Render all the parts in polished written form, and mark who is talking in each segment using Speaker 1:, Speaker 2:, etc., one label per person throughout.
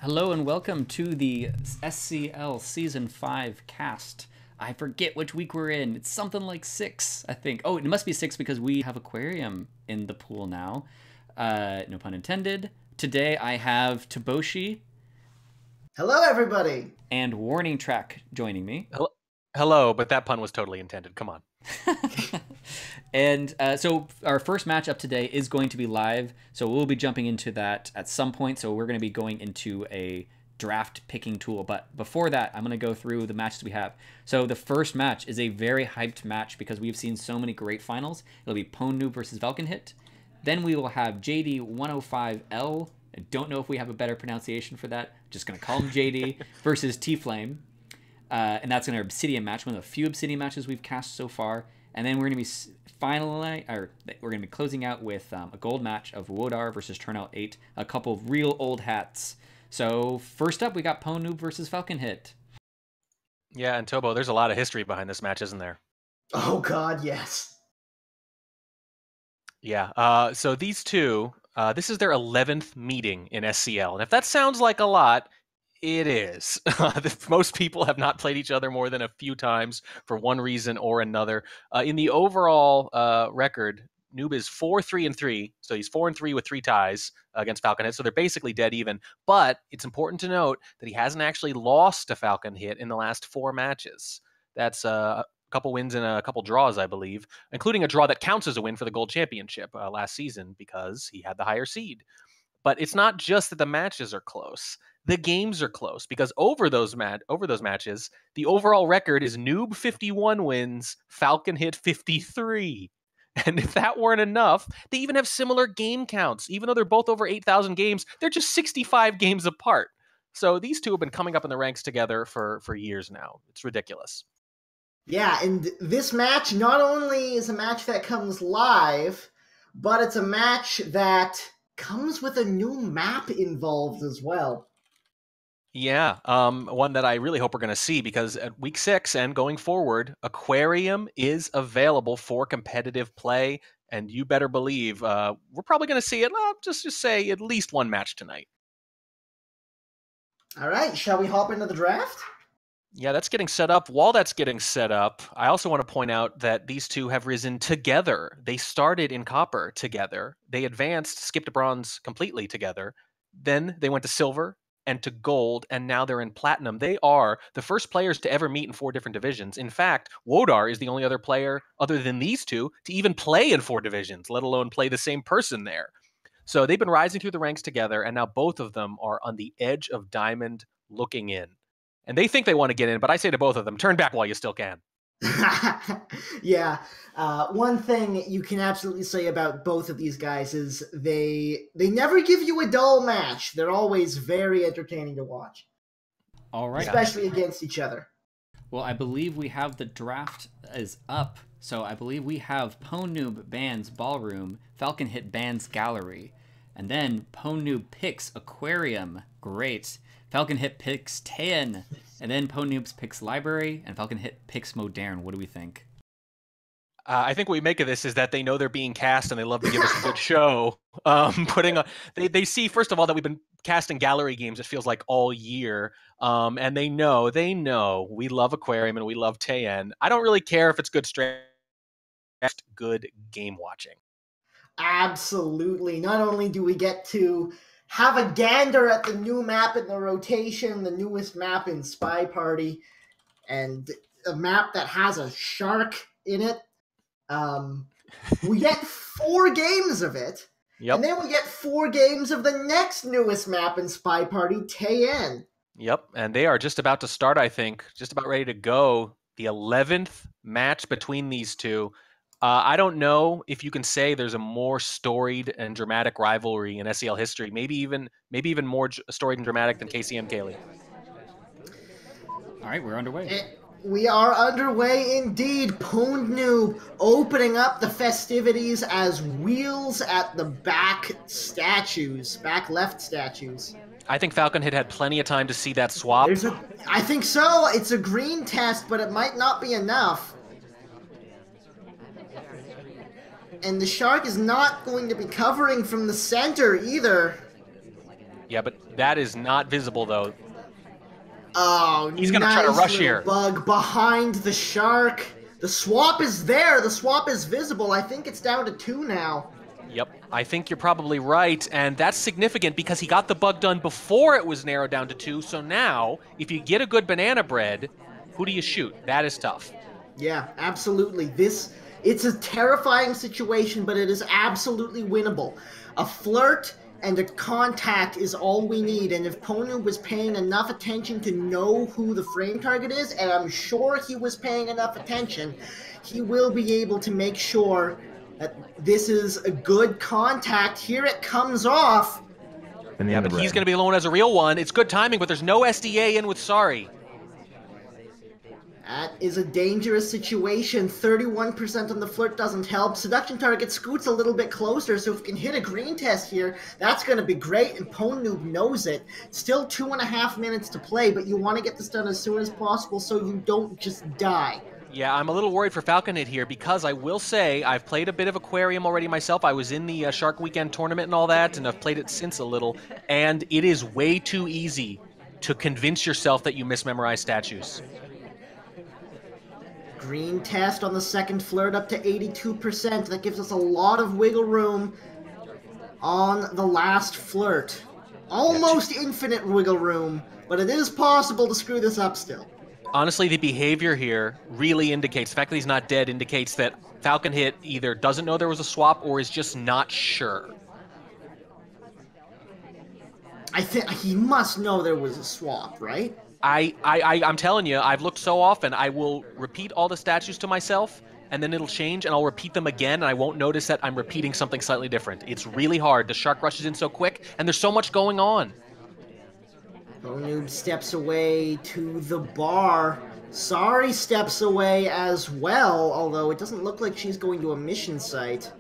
Speaker 1: Hello and welcome to the SCL Season 5 cast. I forget which week we're in. It's something like 6, I think. Oh, it must be 6 because we have Aquarium in the pool now. No pun intended. Today I have Toboshi.
Speaker 2: Hello, everybody.
Speaker 1: And Warning Track joining me.
Speaker 3: Hello, but that pun was totally intended. Come on.
Speaker 1: And so our first matchup today is going to be live, so we'll be jumping into that at some point. So we're going to be going into a draft picking tool, but before that, I'm going to go through the matches we have. So the first match is a very hyped match because we've seen so many great finals. It'll be Pwndnoob versus FalconHit. Then we will have JD105L. I don't know if we have a better pronunciation for that. I'm just going to call him JD versus T-Flame. And that's an Obsidian match, one of the few Obsidian matches we've cast so far. And then we're going to be we're going to be closing out with a gold match of Wodar versus Turnout 8, a couple of real old hats. So first up, we got Pwndnoob versus FalconHit.
Speaker 3: Yeah, and Tobo, there's a lot of history behind this match, isn't there?
Speaker 2: Oh, God, yes.
Speaker 3: Yeah, so these two, this is their 11th meeting in SCL. And if that sounds like a lot, it is. Most people have not played each other more than a few times for one reason or another. In the overall record, Noob is 4-3-3, so he's 4-3 with 3 ties against FalconHit, so they're basically dead even. But it's important to note that he hasn't actually lost to FalconHit in the last 4 matches. That's a couple wins and a couple draws, I believe, including a draw that counts as a win for the Gold Championship last season because he had the higher seed. But it's not just that the matches are close. The games are close because over those matches, the overall record is Noob 51 wins, FalconHit 53. And if that weren't enough, they even have similar game counts. Even though they're both over 8,000 games, they're just 65 games apart. So these two have been coming up in the ranks together for years now. It's ridiculous.
Speaker 2: Yeah, and this match not only is a match that comes live, but it's a match that comes with a new map involved as well.
Speaker 3: Yeah, one that I really hope we're going to see because at week 6 and going forward, Aquarium is available for competitive play, and you better believe we're probably going to see it. Just say at least one match tonight.
Speaker 2: All right, shall we hop into the draft?
Speaker 3: Yeah, that's getting set up. While that's getting set up, I also want to point out that these two have risen together. They started in Copper together. They advanced, skipped Bronze completely together. Then they went to Silver and to Gold, and now they're in Platinum. They are the first players to ever meet in 4 different divisions. In fact, Wodar is the only other player other than these two to even play in 4 divisions, let alone play the same person there. So they've been rising through the ranks together, and now both of them are on the edge of Diamond looking in. And they think they want to get in, but I say to both of them, turn back while you still can.
Speaker 2: Yeah. One thing you can absolutely say about both of these guys is they never give you a dull match. They're always very entertaining to watch.
Speaker 1: All right.
Speaker 2: Especially against each other.
Speaker 1: Well, I believe we have the draft is up. So I believe we have Pwndnoob bans Ballroom, FalconHit bans Gallery, and then Pwndnoob picks Aquarium. Great. FalconHit picks 10, and then Pwndnoob picks Library, and FalconHit picks Modern. What do we think?
Speaker 3: I think what we make of this is that they know they're being cast and they love to give us a good show. They see, first of all, that we've been casting Gallery games, it feels like, all year. And they know we love Aquarium and we love Tayen. I don't really care if it's good strategy, just good game watching.
Speaker 2: Absolutely. Not only do we get to have a gander at the new map in the rotation, the newest map in SpyParty, and a map that has a shark in it. We get 4 games of it,
Speaker 3: Yep.
Speaker 2: And then we get 4 games of the next newest map in SpyParty, Tayen.
Speaker 3: Yep, and they are just about to start, I think, just about ready to go. The 11th match between these two. I don't know if you can say there's a more storied and dramatic rivalry in SEL history. Maybe even more storied and dramatic than KCM Kaylee.
Speaker 1: All right, we're underway.
Speaker 2: We are underway indeed. Pwndnoob opening up the festivities as wheels at the back left statues.
Speaker 3: I think FalconHit had plenty of time to see that swap.
Speaker 2: I think so. It's a green test, but it might not be enough. And the shark is not going to be covering from the center either.
Speaker 3: Yeah, but that is not visible, though.
Speaker 2: Oh,
Speaker 3: He's going to
Speaker 2: nice
Speaker 3: try to rush
Speaker 2: little
Speaker 3: here.
Speaker 2: bug behind the shark. The swap is there. The swap is visible. I think it's down to 2 now.
Speaker 3: Yep, I think you're probably right, and that's significant because he got the bug done before it was narrowed down to 2, so now, if you get a good banana bread, who do you shoot? That is tough.
Speaker 2: Yeah, absolutely. It's a terrifying situation, but it is absolutely winnable. A flirt and a contact is all we need, and if Pwndnoob was paying enough attention to know who the frame target is, and I'm sure he was paying enough attention, he will be able to make sure that this is a good contact. Here it comes off.
Speaker 3: Yeah, but he's going to be the one who has a real one. It's good timing, but there's no SDA in with Sorry.
Speaker 2: That is a dangerous situation. 31% on the flirt doesn't help. Seduction target scoots a little bit closer, so if we can hit a green test here, that's going to be great, and Pwndnoob knows it. Still 2.5 minutes to play, but you want to get this done as soon as possible so you don't just die.
Speaker 3: Yeah, I'm a little worried for FalconHit here because I will say I've played a bit of Aquarium already myself. I was in the Shark Weekend tournament and all that, and I've played it since a little, and it is way too easy to convince yourself that you mismemorize statues.
Speaker 2: Green test on the second flirt up to 82%. That gives us a lot of wiggle room on the last flirt. Almost infinite wiggle room, but it is possible to screw this up still.
Speaker 3: Honestly, the behavior here really indicates, the fact that he's not dead indicates that FalconHit either doesn't know there was a swap or is just not sure.
Speaker 2: I think he must know there was a swap, right?
Speaker 3: I'm telling you, I've looked so often, I will repeat all the statues to myself, and then it'll change, and I'll repeat them again, and I won't notice that I'm repeating something slightly different. It's really hard. The shark rushes in so quick, and there's so much going on.
Speaker 2: Pwndnoob steps away to the bar. Sorry steps away as well, although it doesn't look like she's going to a mission site.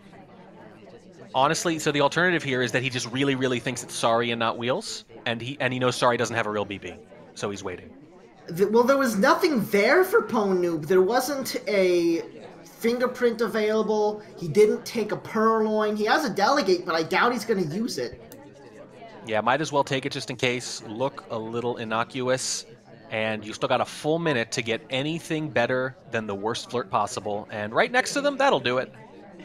Speaker 3: Honestly, so the alternative here is that he just really, really thinks it's Sorry and not Wheels, and he knows Sorry doesn't have a real BB. So he's waiting.
Speaker 2: Well, there was nothing there for Pwndnoob. There wasn't a fingerprint available. He didn't take a purloin. He has a delegate, but I doubt he's going to use it.
Speaker 3: Yeah, might as well take it just in case. Look a little innocuous, and you still got a full minute to get anything better than the worst flirt possible. And right next to them, that'll do it.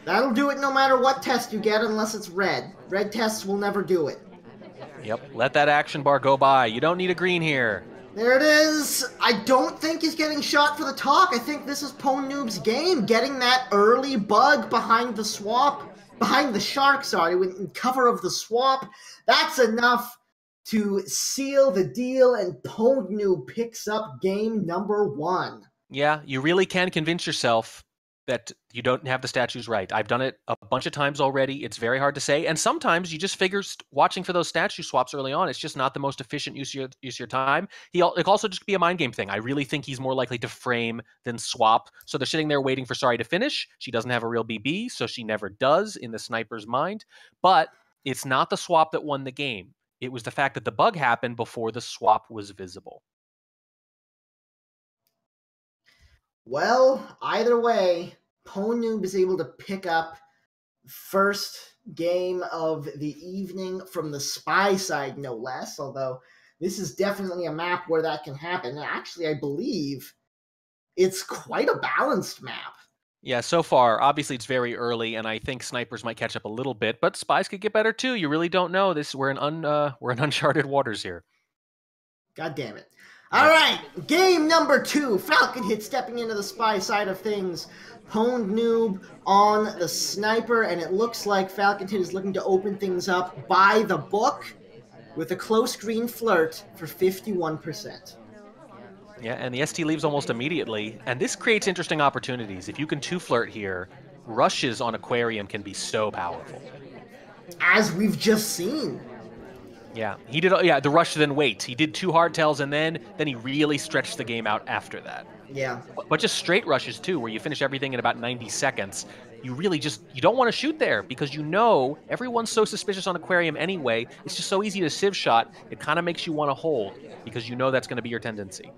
Speaker 2: That'll do it no matter what test you get, unless it's red. Red tests will never do it.
Speaker 3: Yep, let that action bar go by. You don't need a green here.
Speaker 2: There it is. I don't think he's getting shot for the talk. I think this is Pwndnoob's game, getting that early bug behind the swap, behind the shark, sorry, in cover of the swap. That's enough to seal the deal, and Pwndnoob picks up game number 1.
Speaker 3: Yeah, you really can convince yourself that you don't have the statues right. I've done it a bunch of times already. It's very hard to say. And sometimes you just figure watching for those statue swaps early on, it's just not the most efficient use of your time. It could also just be a mind game thing. I really think he's more likely to frame than swap. So they're sitting there waiting for Sorry to finish. She doesn't have a real BB, so she never does in the sniper's mind. But it's not the swap that won the game. It was the fact that the bug happened before the swap was visible.
Speaker 2: Well, either way, Pwndnoob is able to pick up first game of the evening from the spy side, no less, although this is definitely a map where that can happen. And actually, I believe it's quite a balanced map.
Speaker 3: Yeah, so far, obviously it's very early, and I think snipers might catch up a little bit, but spies could get better too. You really don't know. We're in uncharted waters here.
Speaker 2: God damn it. All right, game number 2. FalconHit stepping into the spy side of things. Pwndnoob on the sniper, and it looks like FalconHit is looking to open things up by the book with a close green flirt for 51%.
Speaker 3: Yeah, and the ST leaves almost immediately, and this creates interesting opportunities. If you can 2-flirt here, rushes on Aquarium can be so powerful.
Speaker 2: As we've just seen.
Speaker 3: Yeah, he did. Yeah, the rush then wait. He did 2 hardtails, and then he really stretched the game out after that.
Speaker 2: Yeah.
Speaker 3: But just straight rushes too, where you finish everything in about 90 seconds. You really you don't want to shoot there because you know everyone's so suspicious on Aquarium anyway. It's just so easy to sieve shot. It kind of makes you want to hold because you know that's going to be your tendency.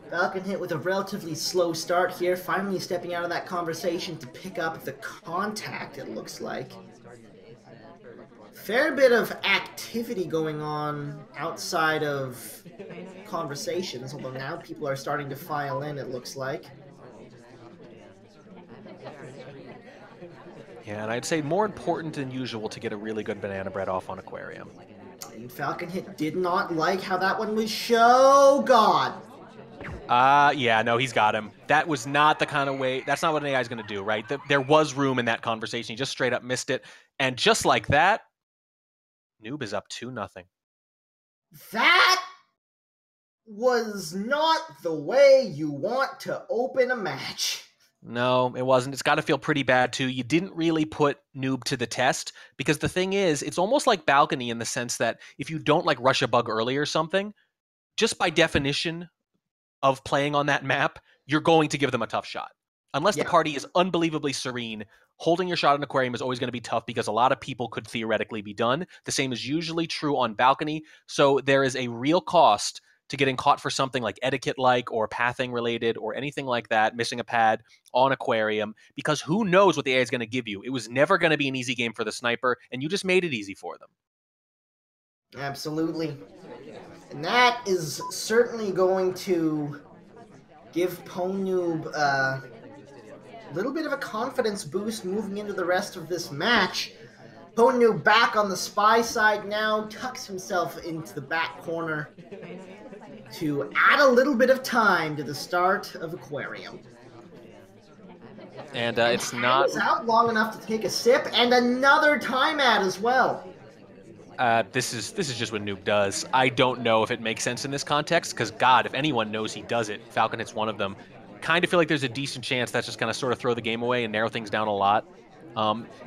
Speaker 2: FalconHit with a relatively slow start here, finally stepping out of that conversation to pick up the contact, it looks like. fair bit of activity going on outside of conversations, although now people are starting to file in, it looks like.
Speaker 3: Yeah, and I'd say more important than usual to get a really good banana bread off on Aquarium.
Speaker 2: And FalconHit did not like how that one was show god.
Speaker 3: Yeah, no, he's got him. That was not the kind of way, that's not what an AI is going to do, right? There was room in that conversation. He just straight up missed it. And just like that, Noob is up 2-0.
Speaker 2: That was not the way you want to open a match.
Speaker 3: No, it wasn't. It's got to feel pretty bad, too. You didn't really put Noob to the test, because the thing is, it's almost like Balcony in the sense that if you don't like rush a bug early or something, just by definition of playing on that map, you're going to give them a tough shot. Unless the party is unbelievably serene, holding your shot on Aquarium is always going to be tough because a lot of people could theoretically be done. The same is usually true on Balcony. So there is a real cost to getting caught for something like etiquette-like or pathing related or anything like that, missing a pad on Aquarium, because who knows what the AI is going to give you. It was never going to be an easy game for the sniper, and you just made it easy for them.
Speaker 2: Absolutely. And that is certainly going to give Pwndnoob a little bit of a confidence boost moving into the rest of this match. Pwndnoob back on the spy side now, tucks himself into the back corner to add a little bit of time to the start of Aquarium.
Speaker 3: And it's not...
Speaker 2: He's out long enough to take a sip, and another time ad as well.
Speaker 3: This is just what Noob does. I don't know if it makes sense in this context, because God, if anyone knows he does it, FalconHit's one of them. Kind of feel like there's a decent chance that's just going to sort of throw the game away and narrow things down a lot.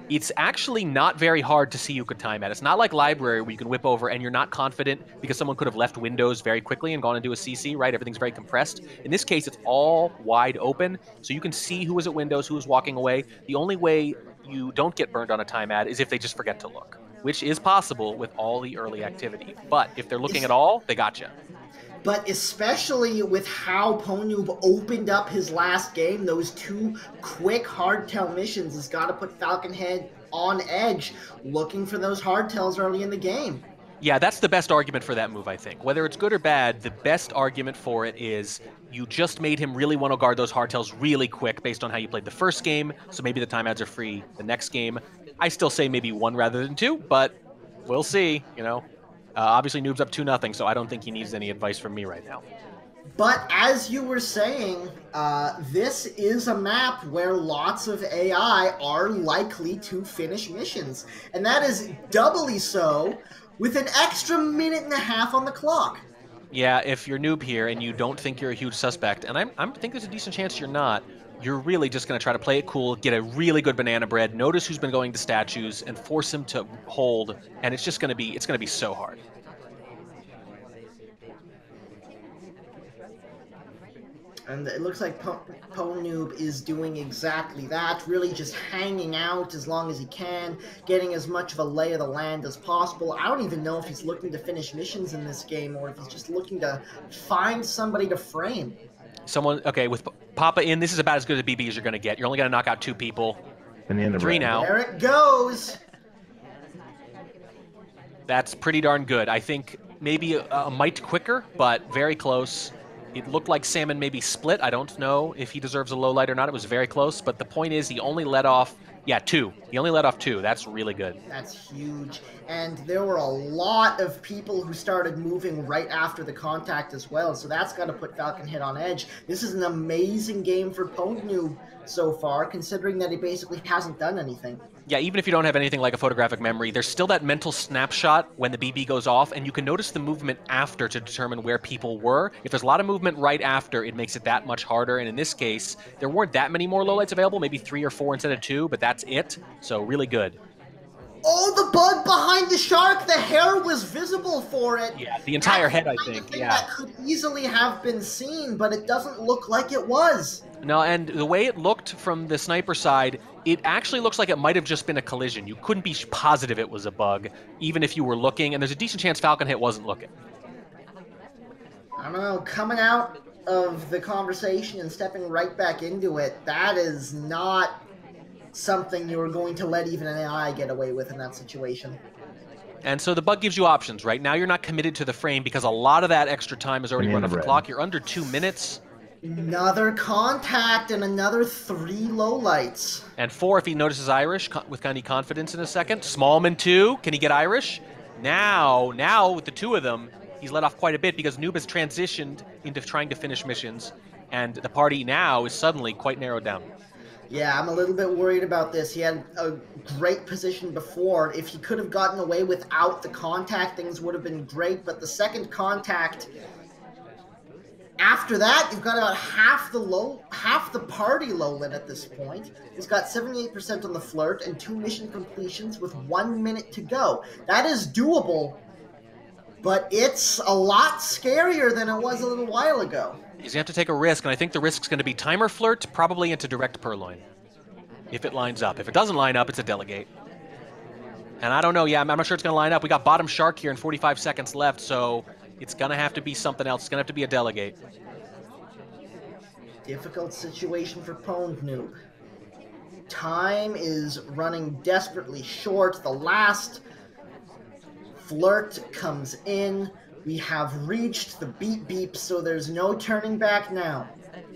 Speaker 3: It's actually not very hard to see who could time at. It's not like Library where you can whip over and you're not confident because someone could have left windows very quickly and gone into a CC, right? Everything's very compressed. In this case, it's all wide open, so you can see who was at windows, who was walking away. The only way you don't get burned on a time ad is if they just forget to look, which is possible with all the early activity. But if they're looking at all, they got you.
Speaker 2: But especially with how Pwndnoob opened up his last game, those two quick hardtail missions has got to put FalconHit on edge, looking for those hardtails early in the game.
Speaker 3: Yeah, that's the best argument for that move, I think. Whether it's good or bad, the best argument for it is you just made him really want to guard those hardtails really quick based on how you played the first game, so maybe the time ads are free the next game. I still say maybe one rather than two, but we'll see, you know. Obviously, Noob's up 2-0, so I don't think he needs any advice from me right now.
Speaker 2: But as you were saying, this is a map where lots of AI are likely to finish missions. And that is doubly so with an extra minute and a half on the clock.
Speaker 3: Yeah, if you're Noob here and you don't think you're a huge suspect, and I think there's a decent chance you're not, you're really just going to try to play it cool, get a really good banana bread, notice who's been going to statues, and force him to hold, and it's going to be so hard.
Speaker 2: And it looks like Pwndnoob is doing exactly that, really just hanging out as long as he can, getting as much of a lay of the land as possible. I don't even know if he's looking to finish missions in this game or if he's just looking to find somebody to frame.
Speaker 3: Someone, okay, with Papa in, this is about as good a BB as you're going to get. You're only going to knock out 2 people.
Speaker 4: Banana
Speaker 3: 3
Speaker 4: bread.
Speaker 3: now.
Speaker 2: There it goes.
Speaker 3: That's pretty darn good. I think maybe a mite quicker, but very close. It looked like Salmon maybe split. I don't know if he deserves a low light or not. It was very close, but the point is he only let off, 2. He only let off 2. That's really good.
Speaker 2: That's huge. And there were a lot of people who started moving right after the contact as well, so that's got to put FalconHit on edge. This is an amazing game for Pwndnoob so far, considering that he basically hasn't done anything.
Speaker 3: Yeah, even if you don't have anything like a photographic memory, there's still that mental snapshot when the BB goes off, and you can notice the movement after to determine where people were. If there's a lot of movement right after, it makes it that much harder, and in this case, there weren't that many more lowlights available, maybe 3 or 4 instead of 2, but that's it, so really good.
Speaker 2: Oh, the bug behind the shark! The hair was visible for it!
Speaker 3: Yeah, the entire head, I
Speaker 2: That's the
Speaker 3: think,
Speaker 2: thing
Speaker 3: yeah.
Speaker 2: that could easily have been seen, but it doesn't look like it was.
Speaker 3: No, and the way it looked from the sniper side, it actually looks like it might have just been a collision. You couldn't be positive it was a bug, even if you were looking, and there's a decent chance FalconHit wasn't looking.
Speaker 2: I don't know, coming out of the conversation and stepping right back into it, that is not something you're going to let even an AI get away with in that situation.
Speaker 3: And so the bug gives you options, right? Now you're not committed to the frame because a lot of that extra time is already run off the clock. You're under 2 minutes.
Speaker 2: Another contact and another 3 lowlights.
Speaker 3: And 4 if he notices Irish with kind of confidence in a second. Smallman 2, can he get Irish? Now with the 2 of them, he's let off quite a bit because Noob has transitioned into trying to finish missions. And the party now is suddenly quite narrowed down.
Speaker 2: Yeah, I'm a little bit worried about this. He had a great position before. If he could have gotten away without the contact, things would have been great. But the second contact, after that, you've got about half the party low lit at this point. He's got 78% on the flirt and 2 mission completions with 1 minute to go. That is doable, but it's a lot scarier than it was a little while ago.
Speaker 3: He's going to have to take a risk, and I think the risk's going to be timer flirt, probably into direct purloin, if it lines up. If it doesn't line up, it's a delegate. And I don't know, I'm not sure it's going to line up. We got bottom shark here and 45 seconds left, so it's going to have to be something else. It's going to have to be a delegate.
Speaker 2: Difficult situation for Pwndnoob. Time is running desperately short. The last flirt comes in. We have reached the beep beep, so there's no turning back now.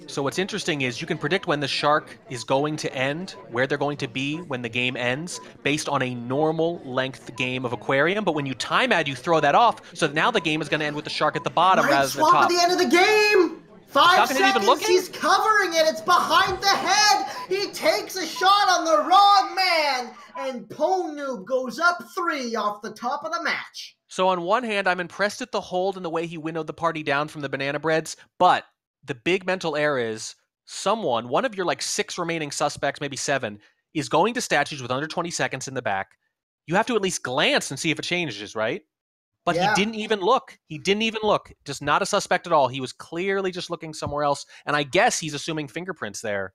Speaker 3: So what's interesting is you can predict when the shark is going to end, where they're going to be when the game ends, based on a normal length game of Aquarium. But when you time add, you throw that off, so now the game is going to end with the shark at the bottom rather than the top.
Speaker 2: At the end of the game! 5 seconds,
Speaker 3: even
Speaker 2: he's covering it, it's behind the head! He takes a shot on the wrong man! And Pwndnoob goes up 3 off the top of the match.
Speaker 3: So on one hand, I'm impressed at the hold and the way he winnowed the party down from the banana breads, but the big mental error is one of your like 6 remaining suspects, maybe 7, is going to statues with under 20 seconds in the back. You have to at least glance and see if it changes, right? But yeah. He didn't even look. Just not a suspect at all. He was clearly just looking somewhere else. And I guess he's assuming fingerprints there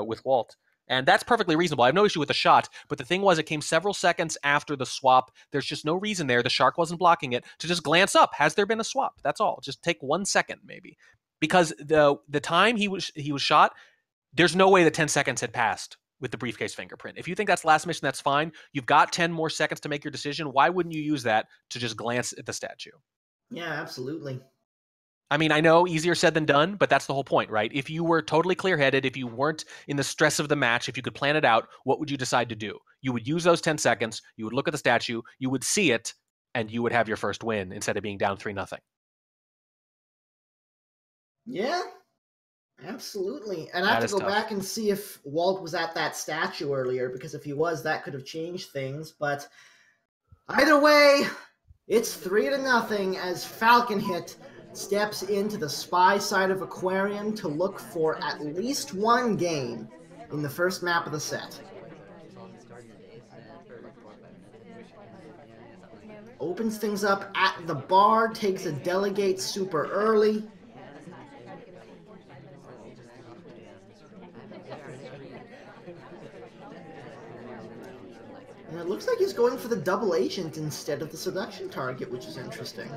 Speaker 3: with Walt. And that's perfectly reasonable. I have no issue with the shot. But the thing was, it came several seconds after the swap. There's just no reason there. The shark wasn't blocking it to just glance up. Has there been a swap? That's all. Just take 1 second, maybe. Because the time he was shot, there's no way that 10 seconds had passed with the briefcase fingerprint. If you think that's last mission, that's fine. You've got 10 more seconds to make your decision. Why wouldn't you use that to just glance at the statue?
Speaker 2: Yeah, absolutely.
Speaker 3: I mean, I know easier said than done, but that's the whole point, right? If you were totally clear-headed, if you weren't in the stress of the match, if you could plan it out, what would you decide to do? You would use those 10 seconds, you would look at the statue, you would see it, and you would have your first win instead of being down 3-0.
Speaker 2: Yeah, absolutely. And I have to go back and see if Walt was at that statue earlier, because if he was, that could have changed things. But either way, it's 3-0 as FalconHit steps into the spy side of Aquarium to look for at least 1 game in the first map of the set. Opens things up at the bar, takes a delegate super early. And it looks like he's going for the double agent instead of the seduction target, which is interesting.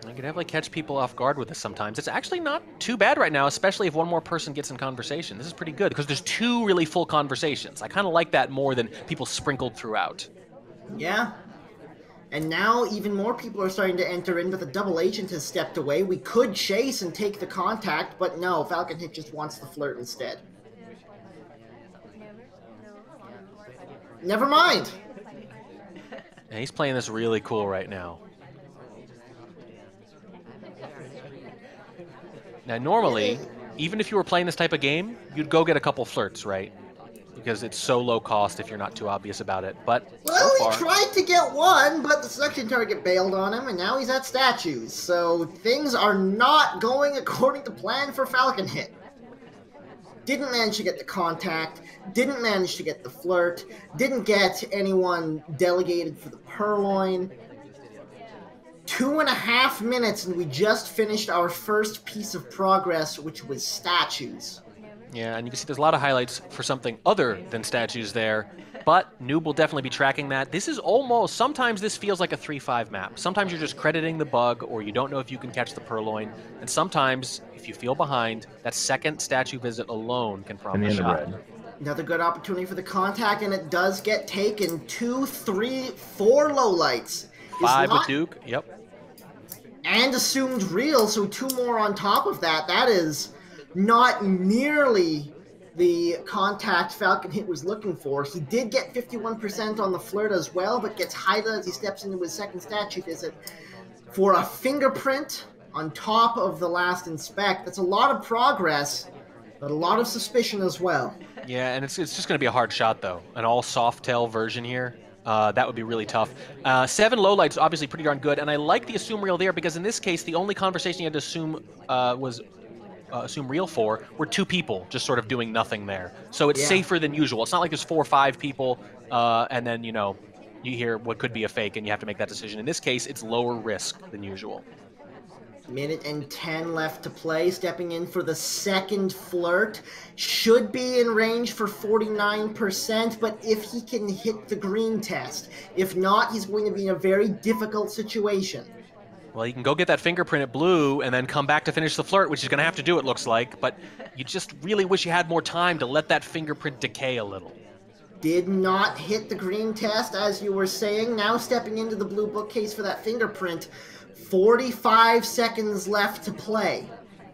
Speaker 3: I can definitely catch people off guard with this sometimes. It's actually not too bad right now, especially if one more person gets in conversation. This is pretty good because there's 2 really full conversations. I kind of like that more than people sprinkled throughout.
Speaker 2: Yeah. And now even more people are starting to enter in, but the double agent has stepped away. We could chase and take the contact, but no, FalconHit just wants the flirt instead. Never mind.
Speaker 3: Yeah, he's playing this really cool right now. Now, normally, even if you were playing this type of game, you'd go get a couple flirts, right? Because it's so low cost if you're not too obvious about it. But
Speaker 2: well,
Speaker 3: so far,
Speaker 2: he tried to get 1, but the seduction target bailed on him, and now he's at statues. So things are not going according to plan for FalconHit. Didn't manage to get the contact, didn't manage to get the flirt, didn't get anyone delegated for the purloin. 2.5 minutes, and we just finished our first piece of progress, which was statues.
Speaker 3: Yeah, and you can see there's a lot of highlights for something other than statues there, but Noob will definitely be tracking that. This is almost, sometimes this feels like a 3-5 map. Sometimes you're just crediting the bug, or you don't know if you can catch the purloin, and sometimes, if you feel behind, that second statue visit alone can prompt a shot.
Speaker 2: Another good opportunity for the contact, and it does get taken. 2, 3, 4 lowlights.
Speaker 3: 5 with Duke, yep.
Speaker 2: And assumed real, so 2 more on top of that. That is not nearly the contact FalconHit was looking for. He did get 51% on the flirt as well, but gets highlighted as he steps into his second statue visit for a fingerprint on top of the last inspect. That's a lot of progress, but a lot of suspicion as well.
Speaker 3: Yeah, and it's just going to be a hard shot, though. An all soft tail version here. That would be really tough. 7 lowlights, obviously pretty darn good, and I like the assume real there because in this case, the only conversation you had to assume assume real for were 2 people just sort of doing nothing there. So it's safer than usual. It's not like there's 4 or 5 people, and then, you know, you hear what could be a fake and you have to make that decision. In this case, it's lower risk than usual.
Speaker 2: Minute and 10 left to play. Stepping in for the second flirt. Should be in range for 49%, but if he can hit the green test. If not, he's going to be in a very difficult situation.
Speaker 3: Well, you can go get that fingerprint at blue and then come back to finish the flirt, which he's going to have to do, it looks like. But you just really wish you had more time to let that fingerprint decay a little.
Speaker 2: Did not hit the green test, as you were saying. Now stepping into the blue bookcase for that fingerprint. 45 seconds left to play.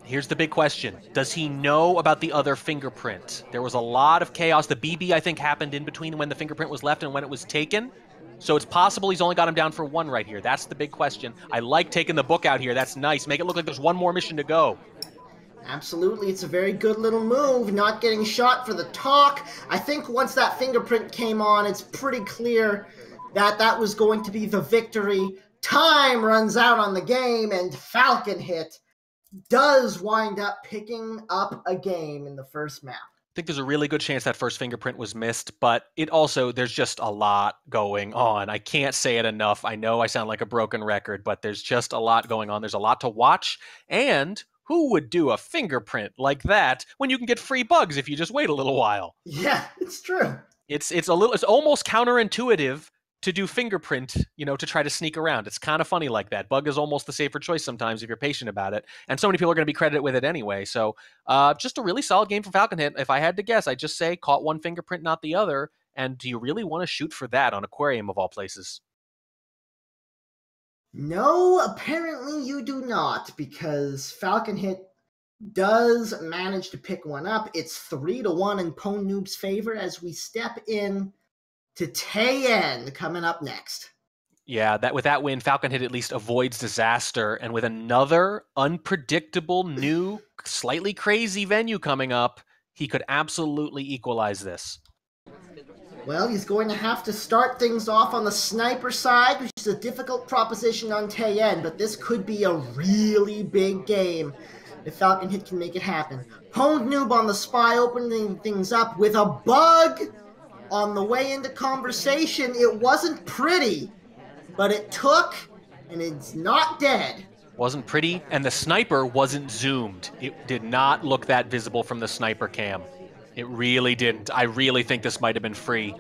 Speaker 3: Here's the big question. Does he know about the other fingerprint? There was a lot of chaos. The BB, I think, happened in between when the fingerprint was left and when it was taken. So it's possible he's only got him down for 1 right here. That's the big question. I like taking the book out here. That's nice. Make it look like there's 1 more mission to go.
Speaker 2: Absolutely. It's a very good little move. Not getting shot for the talk. I think once that fingerprint came on, it's pretty clear that that was going to be the victory. Time runs out on the game, and FalconHit does wind up picking up a game in the first map.
Speaker 3: I think there's a really good chance that first fingerprint was missed, but it also, there's just a lot going on. I can't say it enough. I know I sound like a broken record, but there's just a lot going on. There's a lot to watch, and who would do a fingerprint like that when you can get free bugs if you just wait a little while?
Speaker 2: Yeah, it's true.
Speaker 3: It's almost counterintuitive to do fingerprint, you know, to try to sneak around. It's kind of funny like that. Bug is almost the safer choice sometimes if you're patient about it. And so many people are going to be credited with it anyway. So just a really solid game for FalconHit. If I had to guess, I'd just say caught 1 fingerprint, not the other. And do you really want to shoot for that on Aquarium of all places?
Speaker 2: No, apparently you do not, because FalconHit does manage to pick one up. It's 3-1 in Pwndnoob's favor as we step in to Taeyen coming up next.
Speaker 3: Yeah, with that win, FalconHit at least avoids disaster. And with another unpredictable, new, slightly crazy venue coming up, he could absolutely equalize this.
Speaker 2: Well, he's going to have to start things off on the sniper side, which is a difficult proposition on Taeyen, but this could be a really big game if FalconHit can make it happen. Pwndnoob on the spy, opening things up with a bug on the way into conversation. It wasn't pretty, but it took, and it's not dead.
Speaker 3: Wasn't pretty, and the sniper wasn't zoomed. It did not look that visible from the sniper cam. It really didn't. I really think this might have been free.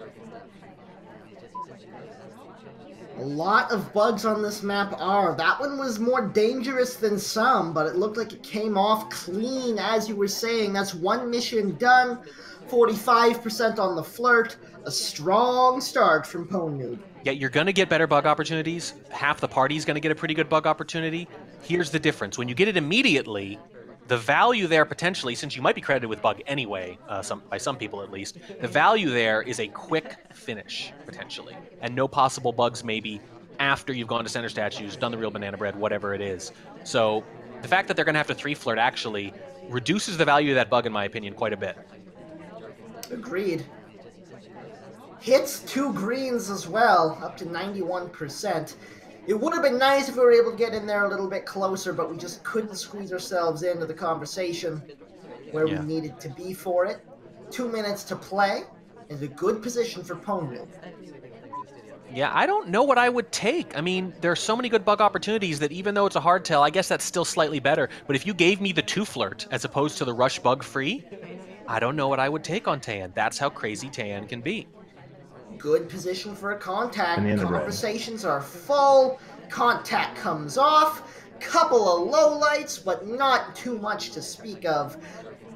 Speaker 2: A lot of bugs on this map are. That one was more dangerous than some, but it looked like it came off clean, as you were saying. That's 1 mission done. 45% on the flirt. A strong start from Pwndnoob.
Speaker 3: Yeah, you're going to get better bug opportunities. Half the party's going to get a pretty good bug opportunity. Here's the difference. When you get it immediately, the value there potentially, since you might be credited with bug anyway, by some people at least, the value there is a quick finish, potentially. And no possible bugs maybe after you've gone to center statues, done the real banana bread, whatever it is. So the fact that they're going to have to 3-flirt actually reduces the value of that bug, in my opinion, quite a bit.
Speaker 2: Agreed. Hits 2 greens as well, up to 91%. It would have been nice if we were able to get in there a little bit closer, but we just couldn't squeeze ourselves into the conversation where we needed to be for it. 2 minutes to play, and a good position for Pwndnoob.
Speaker 3: Yeah, I don't know what I would take. I mean, there are so many good bug opportunities that even though it's a hard tell, I guess that's still slightly better. But if you gave me the 2-flirt as opposed to the rush bug free, I don't know what I would take on Taeyen. That's how crazy Taeyen can be.
Speaker 2: Good position for a contact. Conversations are full. Contact comes off. Couple of lowlights, but not too much to speak of.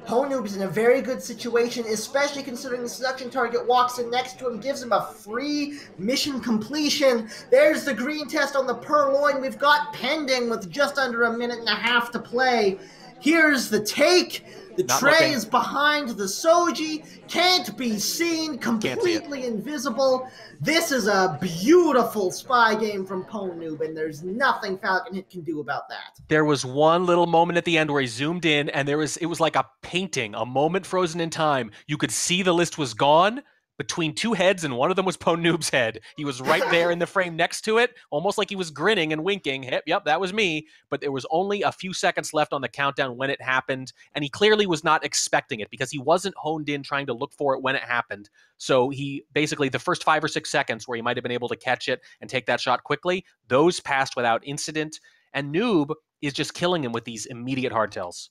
Speaker 2: Pwndnoob is in a very good situation, especially considering the seduction target walks in next to him, gives him a free mission completion. There's the green test on the purloin. We've got pending with just under a minute and a half to play. Here's the take. The tray is behind the Soji, can't be seen, completely invisible. This is a beautiful spy game from Pwndnoob, and there's nothing FalconHit can do about that.
Speaker 3: There was one little moment at the end where he zoomed in, and it was like a painting, a moment frozen in time. You could see the list was gone between two heads, and one of them was Pwndnoob's head. He was right there in the frame next to it, almost like he was grinning and winking. Yep, that was me. But there was only a few seconds left on the countdown when it happened, and he clearly was not expecting it because he wasn't honed in trying to look for it when it happened. So he basically, the first 5 or 6 seconds where he might have been able to catch it and take that shot quickly, those passed without incident. And Noob is just killing him with these immediate hardtails.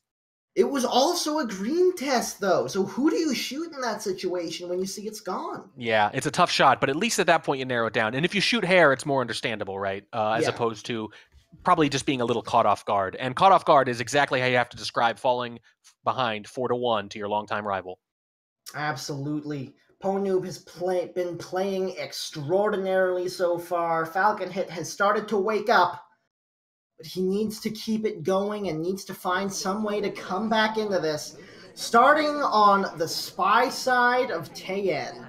Speaker 2: It was also a green test, though. So who do you shoot in that situation when you see it's gone?
Speaker 3: Yeah, it's a tough shot, but at least at that point you narrow it down. And if you shoot hair, it's more understandable, right? As opposed to probably just being a little caught off guard. And caught off guard is exactly how you have to describe falling behind 4-1 to your longtime rival.
Speaker 2: Absolutely. Pwndnoob has been playing extraordinarily so far. FalconHit has started to wake up. But he needs to keep it going and needs to find some way to come back into this. Starting on the spy side of Tayen.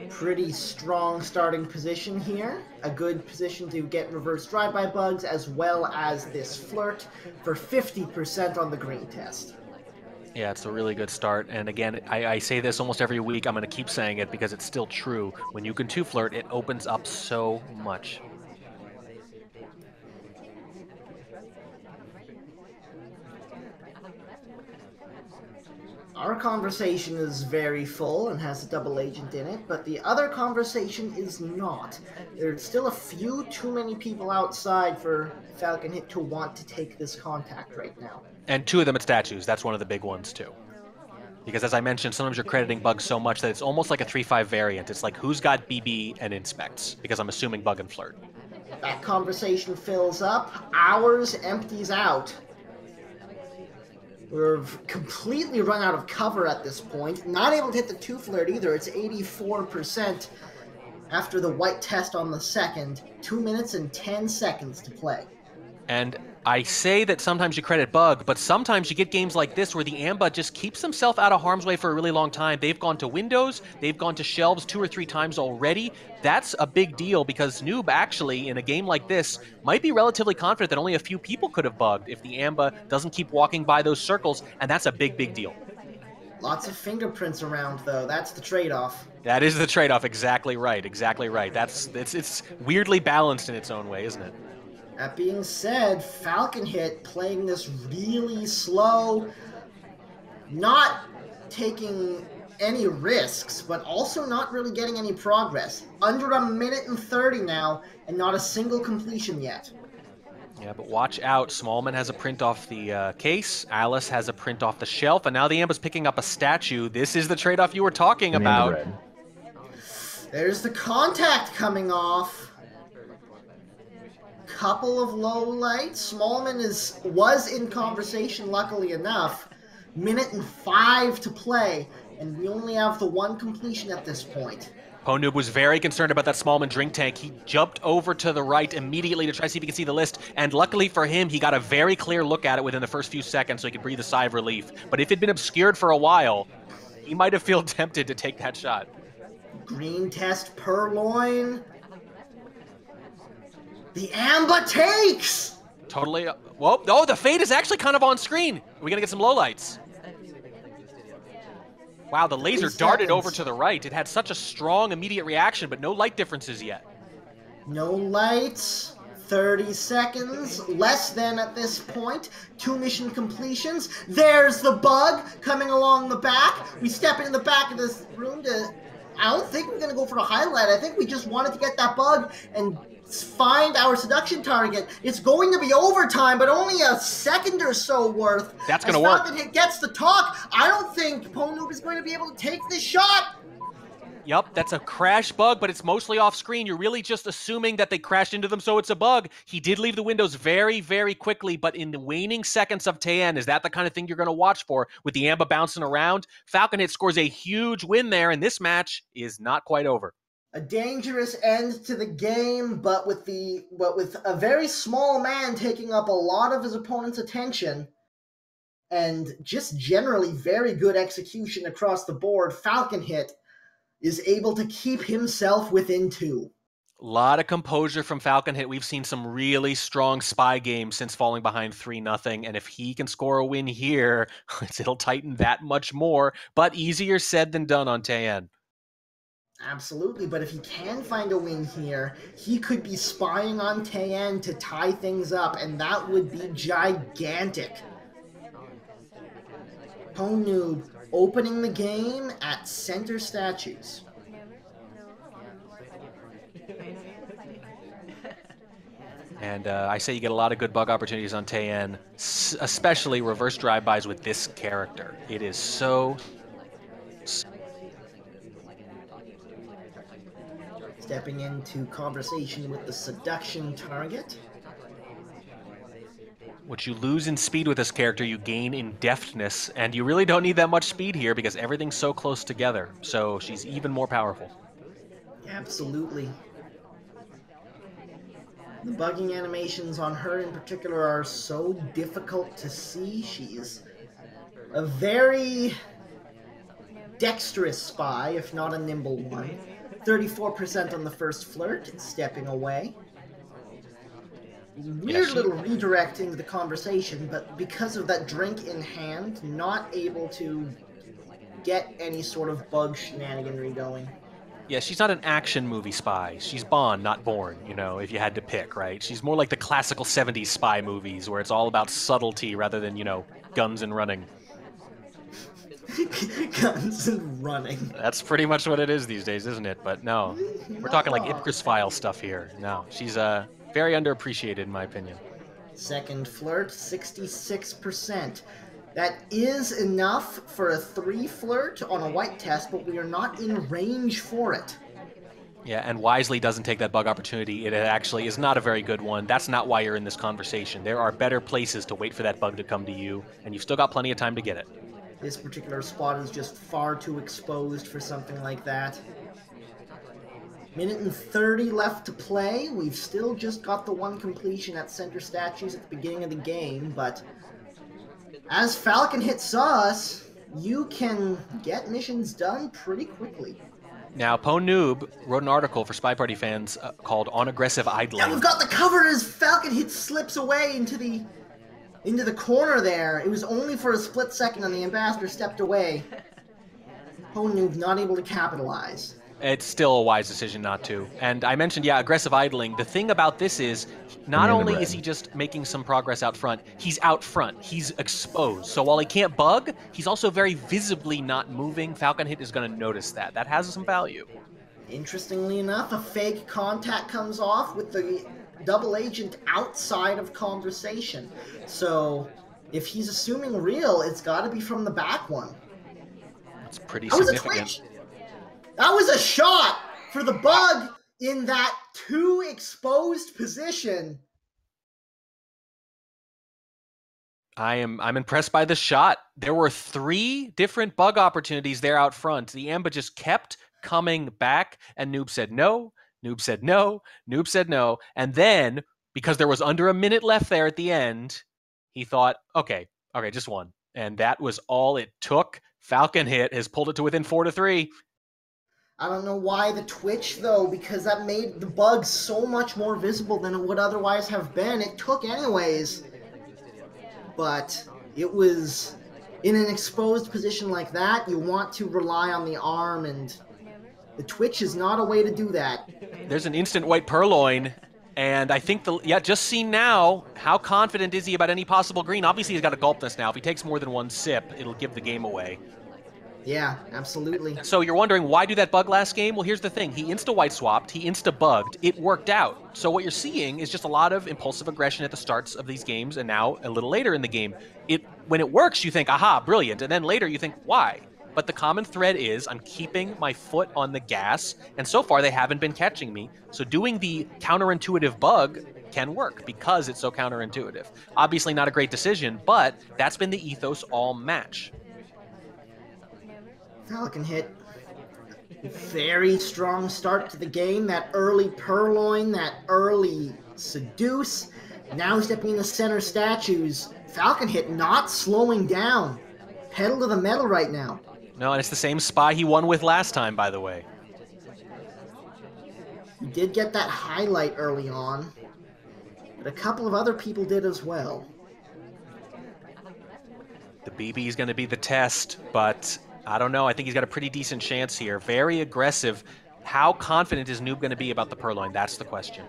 Speaker 2: Pretty strong starting position here. A good position to get reverse drive-by bugs as well as this flirt for 50% on the green test.
Speaker 3: Yeah, it's a really good start. And again, I say this almost every week. I'm going to keep saying it because it's still true. When you can 2-flirt, it opens up so much.
Speaker 2: Our conversation is very full and has a double agent in it, but the other conversation is not. There's still a few too many people outside for FalconHit to want to take this contact right now.
Speaker 3: And 2 of them at statues. That's one of the big ones, too. Because as I mentioned, sometimes you're crediting bugs so much that it's almost like a 3-5 variant. It's like, who's got BB and inspects? Because I'm assuming bug and flirt.
Speaker 2: That conversation fills up. Ours empties out. We've completely run out of cover at this point. Not able to hit the 2-flirt either. It's 84% after the white test on the second. 2 minutes and 10 seconds to play.
Speaker 3: And I say that sometimes you credit bug, but sometimes you get games like this where the Amba just keeps himself out of harm's way for a really long time. They've gone to windows, they've gone to shelves 2 or 3 times already. That's a big deal because Noob actually, in a game like this, might be relatively confident that only a few people could have bugged if the Amba doesn't keep walking by those circles, and that's a big, big deal.
Speaker 2: Lots of fingerprints around, though. That's the trade-off.
Speaker 3: That is the trade-off. Exactly right. Exactly right. It's weirdly balanced in its own way, isn't it?
Speaker 2: That being said, FalconHit playing this really slow, not taking any risks, but also not really getting any progress. Under a minute and 30 now, and not a single completion yet.
Speaker 3: Yeah, but watch out. Smallman has a print off the case. Alice has a print off the shelf, and now the Amba's picking up a statue. This is the trade-off you were talking about.
Speaker 2: There's the contact coming off. Couple of low lights. Smallman was in conversation, luckily enough. Minute and 5 to play, and we only have the 1 completion at this point.
Speaker 3: Pwndnoob was very concerned about that Smallman drink tank. He jumped over to the right immediately to try to see if he could see the list, and luckily for him, he got a very clear look at it within the first few seconds so he could breathe a sigh of relief. But if it had been obscured for a while, he might have felt tempted to take that shot.
Speaker 2: Green test purloin. The Amba takes!
Speaker 3: Totally. Whoa. Oh, the fade is actually kind of on screen. We're going to get some lowlights. Wow, the laser darted over to the right. It had such a strong immediate reaction, but no light differences yet.
Speaker 2: No lights. 30 seconds. Less than at this point. 2 mission completions. There's the bug coming along the back. We step in the back of this room to... I don't think we're going to go for a highlight. I think we just wanted to get that bug and find our seduction target. It's going to be overtime, but only a second or so worth.
Speaker 3: That's going to work.
Speaker 2: FalconHit gets the talk. I don't think Pwndnoob is going to be able to take this shot.
Speaker 3: Yup, that's a crash bug, but it's mostly off screen. You're really just assuming that they crashed into them, so it's a bug. He did leave the windows very, very quickly, but in the waning seconds of Taean, is that the kind of thing you're going to watch for with the Amba bouncing around? FalconHit scores a huge win there, and this match is not quite over.
Speaker 2: A dangerous end to the game, but with a very small man taking up a lot of his opponent's attention, and just generally very good execution across the board, FalconHit is able to keep himself within 2.
Speaker 3: A lot of composure from FalconHit. We've seen some really strong spy games since falling behind 3-0, and if he can score a win here, it'll tighten that much more, but easier said than done on Taean.
Speaker 2: Absolutely, but if he can find a win here, he could be spying on Taean to tie things up, and that would be gigantic. Pwndnoob opening the game at center statues.
Speaker 3: And I say you get a lot of good bug opportunities on Taean, especially reverse drive-bys with this character. It is so...
Speaker 2: Stepping into conversation with the seduction target.
Speaker 3: What you lose in speed with this character, you gain in deftness, and you really don't need that much speed here because everything's so close together. So she's even more powerful.
Speaker 2: Absolutely. The bugging animations on her in particular are so difficult to see. She's a very dexterous spy, if not a nimble one. 34% on the first flirt, stepping away. Weird little redirect into the conversation, but because of that drink in hand, not able to get any sort of bug shenaniganry going.
Speaker 3: Yeah, she's not an action movie spy. She's Bond, not Bourne, you know, if you had to pick, right? She's more like the classical 70s spy movies where it's all about subtlety rather than, you know, guns and running.
Speaker 2: Guns and running.
Speaker 3: That's pretty much what it is these days, isn't it? But no, we're talking like Ipcris file stuff here. No, she's very underappreciated in my opinion.
Speaker 2: Second flirt, 66%. That is enough for a 3 flirt on a white test, but we are not in range for it.
Speaker 3: Yeah, and wisely doesn't take that bug opportunity. It actually is not a very good one. That's not why you're in this conversation. There are better places to wait for that bug to come to you, and you've still got plenty of time to get it.
Speaker 2: This particular spot is just far too exposed for something like that. Minute and 30 left to play. We've still just got the 1 completion at center statues at the beginning of the game, but as FalconHit saw us, you can get missions done pretty quickly.
Speaker 3: Now, Pwndnoob wrote an article for SpyParty fans called On Aggressive Idling.
Speaker 2: Yeah, we've got the cover as FalconHit slips away into the corner there. It was only for a split second and the ambassador stepped away. Pwndnoob not able to capitalize.
Speaker 3: It's still a wise decision not to. And I mentioned, yeah, aggressive idling. The thing about this is, not only is he just making some progress out front, he's out front. He's exposed. So while he can't bug, he's also very visibly not moving. FalconHit is going to notice that. That has some value.
Speaker 2: Interestingly enough, a fake contact comes off with the double agent outside of conversation. So if he's assuming real, it's got to be from the back one.
Speaker 3: That's pretty
Speaker 2: That was a
Speaker 3: significant.
Speaker 2: twitch. That was a shot for the bug in that too exposed position.
Speaker 3: I'm impressed by the shot. There were 3 different bug opportunities there out front. The Amba just kept coming back, and Noob said no, Noob said no, Noob said no, and then, because there was under a minute left there at the end, he thought, okay, just 1. And that was all it took. FalconHit has pulled it to within 4-3.
Speaker 2: I don't know why the twitch, though, because that made the bug so much more visible than it would otherwise have been. It took anyways. But it was in an exposed position like that, you want to rely on the arm, and the twitch is not a way to do that.
Speaker 3: There's an instant white purloin, and I think, just seen now, how confident is he about any possible green? Obviously, he's got to gulp this now. If he takes more than 1 sip, it'll give the game away.
Speaker 2: Yeah, absolutely.
Speaker 3: So you're wondering, why do that bug last game? Well, here's the thing. He insta-white swapped, he insta-bugged, it worked out. So what you're seeing is just a lot of impulsive aggression at the starts of these games, and now, a little later in the game. When it works, you think, aha, brilliant, and then later you think, why? but the common thread is I'm keeping my foot on the gas, and so far they haven't been catching me. So doing the counterintuitive bug can work because it's so counterintuitive. Obviously not a great decision, but that's been the ethos all match.
Speaker 2: FalconHit, very strong start to the game. That early purloin, that early seduce. Now stepping into center statues. FalconHit not slowing down. Pedal to the metal right now.
Speaker 3: No, and it's the same spy he won with last time, by the way.
Speaker 2: He did get that highlight early on, but a couple of other people did as well.
Speaker 3: The BB is going to be the test, but I don't know. I think he's got a pretty decent chance here. Very aggressive. How confident is Noob going to be about the purloin? That's the question.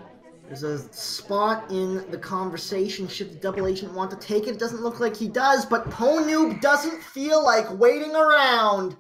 Speaker 2: There's a spot in the conversation. Should the double agent want to take it? It doesn't look like he does, but Pwndnoob doesn't feel like waiting around.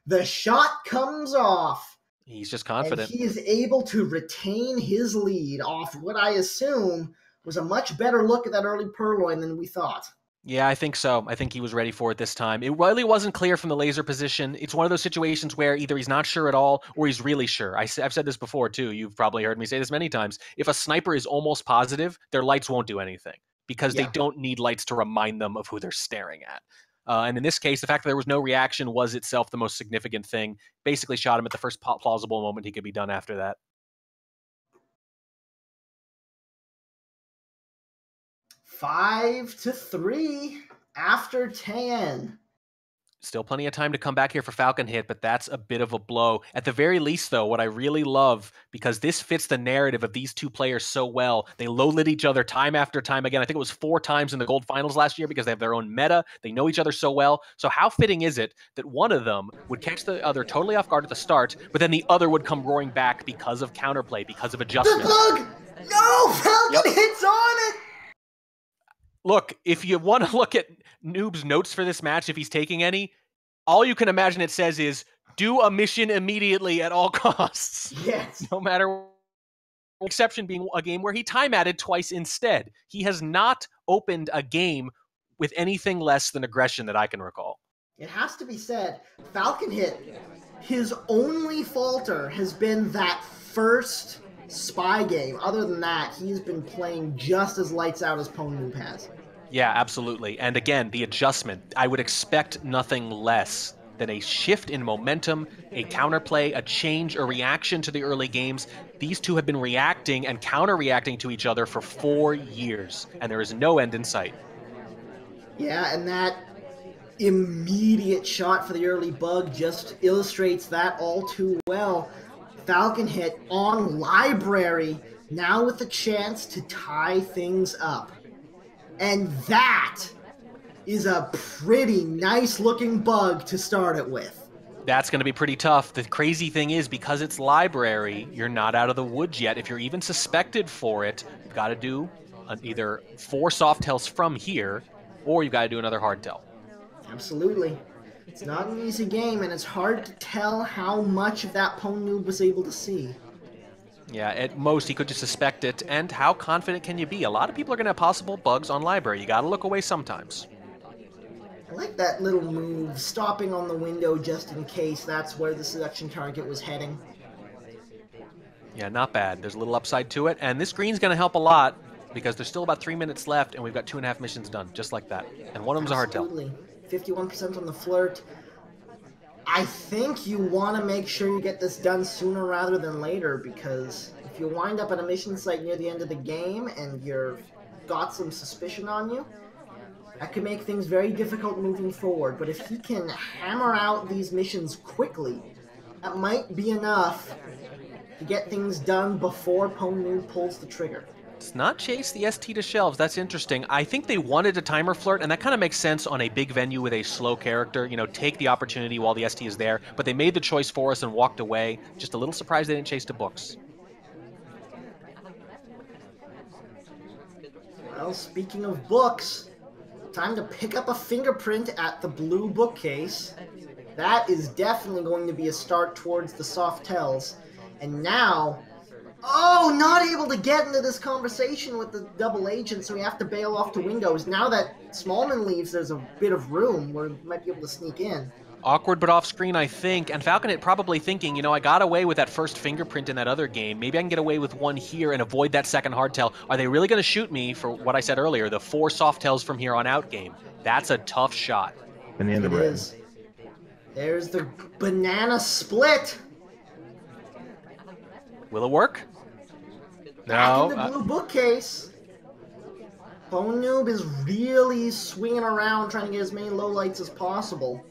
Speaker 2: The shot comes off.
Speaker 3: He's just confident.
Speaker 2: And he is able to retain his lead off what I assume was a much better look at that early purloin than we thought.
Speaker 3: Yeah, I think so. I think he was ready for it this time. It really wasn't clear from the laser position. It's one of those situations where either he's not sure at all or he's really sure. I've said this before, too. You've probably heard me say this many times. If a sniper is almost positive, their lights won't do anything because they don't need lights to remind them of who they're staring at. And in this case, the fact that there was no reaction was itself the most significant thing. Basically shot him at the first plausible moment he could be done after that.
Speaker 2: 5-3 after 10.
Speaker 3: Still plenty of time to come back here for FalconHit, but that's a bit of a blow. At the very least, though, what I really love, because this fits the narrative of these two players so well, they low-lit each other time after time again. I think it was 4 times in the Gold Finals last year because they have their own meta. They know each other so well. So how fitting is it that one of them would catch the other totally off guard at the start, but then the other would come roaring back because of counterplay, because of adjustment?
Speaker 2: The bug! No! FalconHit's on it!
Speaker 3: Look, if you want to look at Noob's notes for this match, if he's taking any, all you can imagine it says is, do a mission immediately at all costs.
Speaker 2: Yes.
Speaker 3: No matter what. Exception being a game where he time added twice instead. He has not opened a game with anything less than aggression that I can recall.
Speaker 2: It has to be said, FalconHit, his only falter has been that first spy game. Other than that, he's been playing just as lights out as Pwndnoob has.
Speaker 3: Yeah, absolutely. And again, the adjustment. I would expect nothing less than a shift in momentum, a counterplay, a change, a reaction to the early games. These two have been reacting and counter-reacting to each other for 4 years, and there is no end in sight.
Speaker 2: Yeah, and that immediate shot for the early bug just illustrates that all too well. FalconHit on Library, now with the chance to tie things up. And that is a pretty nice-looking bug to start it with.
Speaker 3: That's going to be pretty tough. The crazy thing is, because it's Library, you're not out of the woods yet. If you're even suspected for it, you've got to do either 4 soft tells from here, or you've got to do another hard tell.
Speaker 2: Absolutely. It's not an easy game, and it's hard to tell how much of that Pwndnoob was able to see.
Speaker 3: Yeah, at most he could just suspect it, and how confident can you be? A lot of people are going to have possible bugs on Library. You got to look away sometimes.
Speaker 2: I like that little move, stopping on the window just in case that's where the seduction target was heading.
Speaker 3: Yeah, not bad. There's a little upside to it, and this green's going to help a lot because there's still about 3 minutes left, and we've got 2.5 missions done, just like that. And one of them's a hard tell.
Speaker 2: Absolutely. 51% on the flirt. I think you want to make sure you get this done sooner rather than later, because if you wind up at a mission site near the end of the game and you've got some suspicion on you, that could make things very difficult moving forward. But if he can hammer out these missions quickly, that might be enough to get things done before Pwndnoob pulls the trigger.
Speaker 3: It's not chase the ST to shelves. That's interesting. I think they wanted a timer flirt, and that kind of makes sense on a big venue with a slow character. You know, take the opportunity while the ST is there. But they made the choice for us and walked away. Just a little surprised they didn't chase to books.
Speaker 2: Well, speaking of books, time to pick up a fingerprint at the blue bookcase. That is definitely going to be a start towards the soft tells. And now... oh, not able to get into this conversation with the double agent, so we have to bail off to windows. Now that Smallman leaves, there's a bit of room where we might be able to sneak in.
Speaker 3: Awkward but off screen, I think. And FalconHit probably thinking, you know, I got away with that first fingerprint in that other game. Maybe I can get away with one here and avoid that second hardtail. Are they really going to shoot me for what I said earlier, the 4 softtails from here on out game? That's a tough shot.
Speaker 4: Banana
Speaker 2: It
Speaker 4: bread.
Speaker 2: is. There's the banana split.
Speaker 3: Will it work?
Speaker 2: Back in
Speaker 3: No.
Speaker 2: the blue bookcase. Pwndnoob is really swinging around trying to get as many lowlights as possible.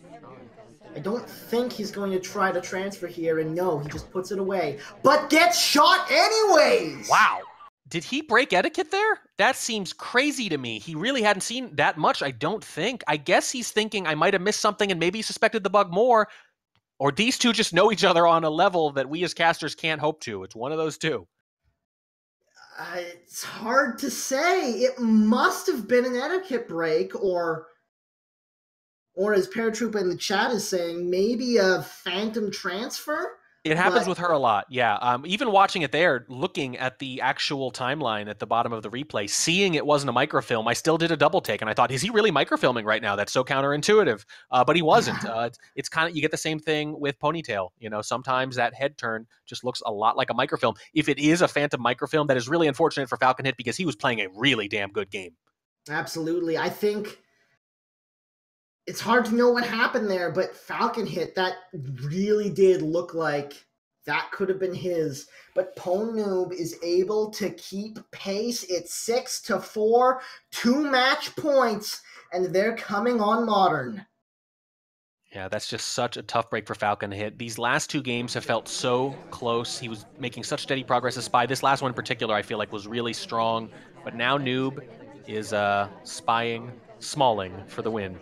Speaker 2: I don't think he's going to try to transfer here, and no, he just puts it away. But gets shot anyways!
Speaker 3: Wow. Did he break etiquette there? That seems crazy to me. He really hadn't seen that much, I don't think. I guess he's thinking I might have missed something and maybe he suspected the bug more. Or these two just know each other on a level that we as casters can't hope to. It's one of those two.
Speaker 2: It's hard to say. It must have been an etiquette break, or as Paratroopa in the chat is saying, maybe a phantom transfer?
Speaker 3: It happens with her a lot, yeah. Even watching it there, looking at the actual timeline at the bottom of the replay, seeing it wasn't a microfilm, I still did a double take, and I thought, is he really microfilming right now? That's so counterintuitive. But he wasn't. It's kind of, you get the same thing with Ponytail. You know, sometimes that head turn just looks a lot like a microfilm. If it is a phantom microfilm, that is really unfortunate for FalconHit because he was playing a really damn good game.
Speaker 2: Absolutely. I think it's hard to know what happened there, but FalconHit, that really did look like that could have been his. But Pwndnoob is able to keep pace. It's 6-4, 2 match points, and they're coming on Modern.
Speaker 3: Yeah, that's just such a tough break for FalconHit. These last 2 games have felt so close. He was making such steady progress as Spy. This last one in particular, I feel like, was really strong. But now Noob is spying Smalling for the win.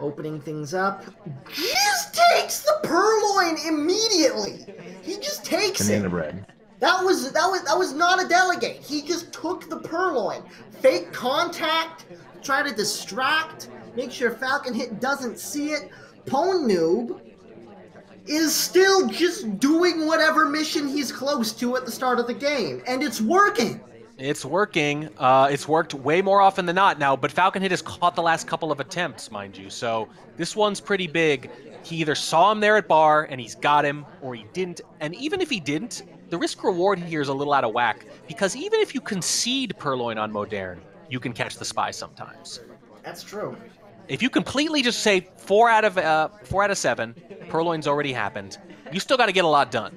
Speaker 2: Opening things up. Just takes the purloin immediately. He just takes
Speaker 4: Banana
Speaker 2: it.
Speaker 4: bread.
Speaker 2: That was not a delegate. He just took the purloin. Fake contact, try to distract, make sure FalconHit doesn't see it. Pwndnoob is still just doing whatever mission he's close to at the start of the game, and it's working.
Speaker 3: It's working. It's worked way more often than not now, but FalconHit has caught the last couple of attempts, mind you. So this one's pretty big. He either saw him there at bar and he's got him, or he didn't. And even if he didn't, the risk-reward here is a little out of whack, because even if you concede Purloin on Modern, you can catch the Spy sometimes.
Speaker 2: That's true.
Speaker 3: If you completely just say 4 out of 7, Purloin's already happened, you still got to get a lot done.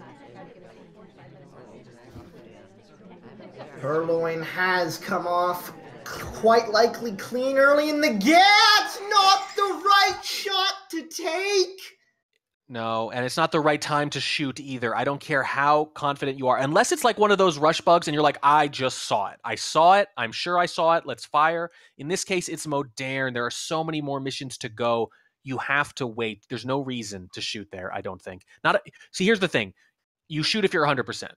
Speaker 2: Purloin has come off quite likely clean early in the game. It's not the right shot to take.
Speaker 3: No, and it's not the right time to shoot either. I don't care how confident you are. Unless it's like one of those rush bugs and you're like, I just saw it. I saw it. I'm sure I saw it. Let's fire. In this case, it's Modern. There are so many more missions to go. You have to wait. There's no reason to shoot there, I don't think. See, here's the thing. You shoot if you're 100%.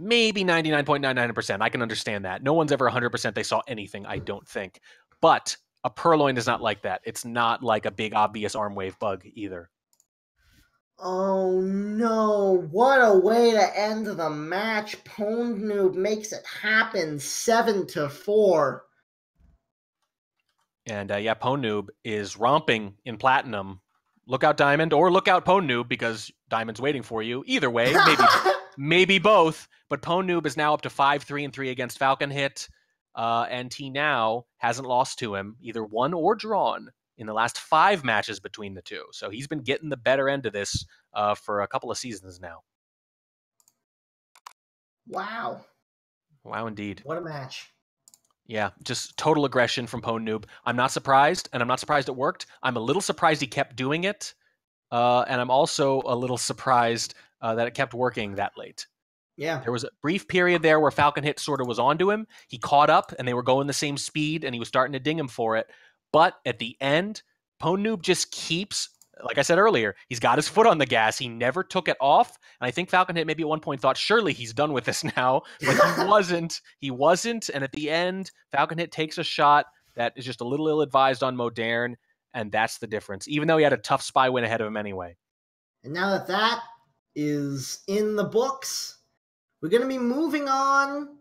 Speaker 3: Maybe 99.99%. I can understand that. No one's ever 100% they saw anything, I don't think. But a Purloin is not like that. It's not like a big obvious arm wave bug either.
Speaker 2: Oh no, what a way to end the match. Pwndnoob makes it happen 7-4.
Speaker 3: And yeah, Pwndnoob is romping in Platinum. Look out Diamond or look out Pwndnoob because Diamond's waiting for you. Either way, maybe both. But Pwndnoob is now up to 5-3-3 against FalconHit. And he now hasn't lost to him, either won or drawn, in the last 5 matches between the two. So he's been getting the better end of this for a couple of seasons now.
Speaker 2: Wow.
Speaker 3: Wow, indeed.
Speaker 2: What a match.
Speaker 3: Yeah, just total aggression from Pwndnoob. I'm not surprised, and I'm not surprised it worked. I'm a little surprised he kept doing it. And I'm also a little surprised that it kept working that late.
Speaker 2: Yeah.
Speaker 3: There was a brief period there where FalconHit sort of was onto him. He caught up, and they were going the same speed, and he was starting to ding him for it. But at the end, Pwndnoob just keeps, like I said earlier, he's got his foot on the gas. He never took it off. And I think FalconHit maybe at one point thought, surely he's done with this now. But he wasn't. He wasn't. And at the end, FalconHit takes a shot that is just a little ill-advised on Modern, and that's the difference, even though he had a tough Spy win ahead of him anyway.
Speaker 2: And now that that is in the books, we're going to be moving on